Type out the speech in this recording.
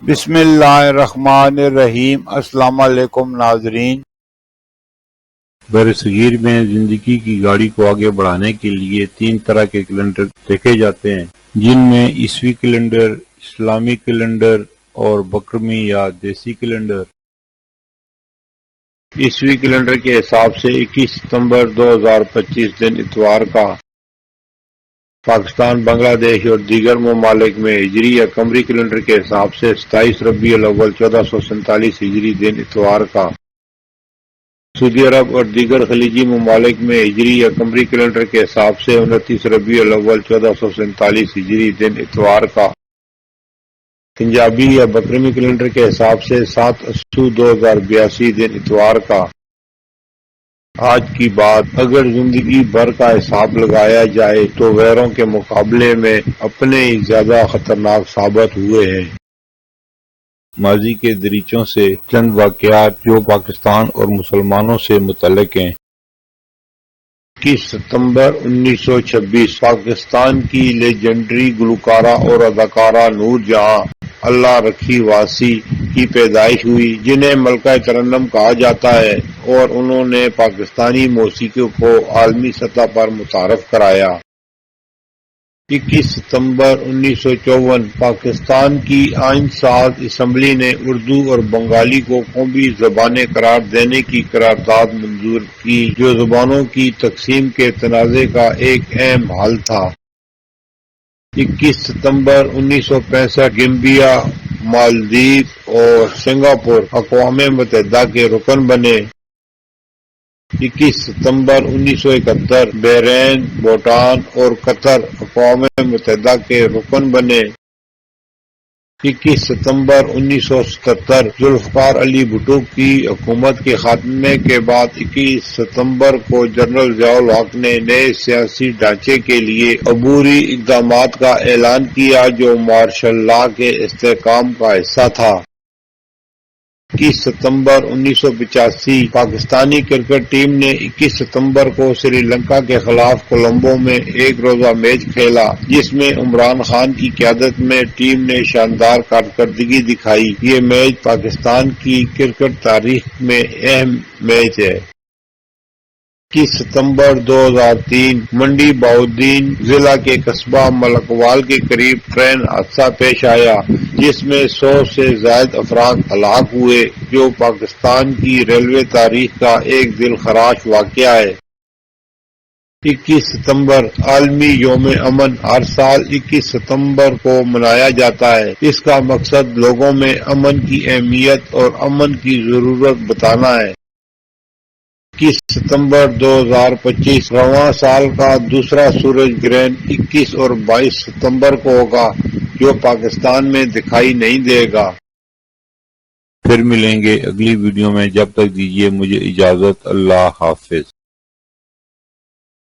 بسم اللہ الرحمن الرحیم۔ السلام علیکم ناظرین۔ برصغیر میں زندگی کی گاڑی کو آگے بڑھانے کے لیے 3 طرح کے کیلنڈر دیکھے جاتے ہیں، جن میں عیسوی کیلنڈر، اسلامی کیلنڈر اور بکرمی یا دیسی کیلنڈر۔ عیسوی کیلنڈر کے حساب سے 21 ستمبر 2025 دن اتوار کا پاکستان، بنگلہ دیش اور دیگر ممالک میں ہجری یا قمری کیلنڈر کے حساب سے 27 ربیع الاول 1447 ہجری دن اتوار کا، سعودی عرب اور دیگر خلیجی ممالک میں ہجری یا قمری کیلنڈر کے حساب سے 29 ربیع الاول 1447 ہجری دن اتوار کا، پنجابی یا بکرمی کیلنڈر کے حساب سے 7 اسو 2082 دن اتوار کا۔ آج کی بات، اگر زندگی بھر کا حساب لگایا جائے تو غیروں کے مقابلے میں اپنے ہی زیادہ خطرناک ثابت ہوئے ہیں۔ ماضی کے دریچوں سے چند واقعات جو پاکستان اور مسلمانوں سے متعلق ہیں۔ 21 ستمبر 1926 پاکستان کی لیجنڈری گلوکارہ اور اداکارہ نور جہاں اللہ رکھی واسی کی پیدائش ہوئی، جنہیں ملکہ ترنم کہا جاتا ہے، اور انہوں نے پاکستانی موسیقی کو عالمی سطح پر متعارف کرایا۔ 21 ستمبر 1954 پاکستان کی آئین ساز اسمبلی نے اردو اور بنگالی کو قومی زبانیں قرار دینے کی قرارداد منظور کی، جو زبانوں کی تقسیم کے تنازع کا ایک اہم حل تھا۔ 21 ستمبر 1965 گیمبیا، مالدیپ اور سنگاپور اقوام متحدہ کے رکن بنے۔ 21 ستمبر 1971 بحرین، بھوٹان اور قطر اقوام متحدہ کے رکن بنے۔ 21 ستمبر 1977 ذوالفقار علی بھٹو کی حکومت کے خاتمے کے بعد 21 ستمبر کو جنرل ضیاء الحق نے نئے سیاسی ڈھانچے کے لیے عبوری اقدامات کا اعلان کیا جو مارشل لا کے استحکام کا حصہ تھا۔ 21 ستمبر 1985 پاکستانی کرکٹ ٹیم نے 21 ستمبر کو سری لنکا کے خلاف کولمبو میں ایک روزہ میچ کھیلا، جس میں عمران خان کی قیادت میں ٹیم نے شاندار کارکردگی دکھائی۔ یہ میچ پاکستان کی کرکٹ تاریخ میں اہم میچ ہے۔ 21 ستمبر 2003 منڈی بہاؤالدین ضلع کے قصبہ ملکوال کے قریب ٹرین حادثہ پیش آیا، جس میں 100 سے زائد افراد ہلاک ہوئے، جو پاکستان کی ریلوے تاریخ کا ایک دل خراش واقعہ ہے۔ 21 ستمبر عالمی یوم امن ہر سال 21 ستمبر کو منایا جاتا ہے۔ اس کا مقصد لوگوں میں امن کی اہمیت اور امن کی ضرورت بتانا ہے۔ 21 ستمبر 2025 رواں سال کا دوسرا سورج گرہن 21 اور 22 ستمبر کو ہوگا، جو پاکستان میں دکھائی نہیں دے گا۔ پھر ملیں گے اگلی ویڈیو میں، جب تک دیجیے مجھے اجازت۔ اللہ حافظ۔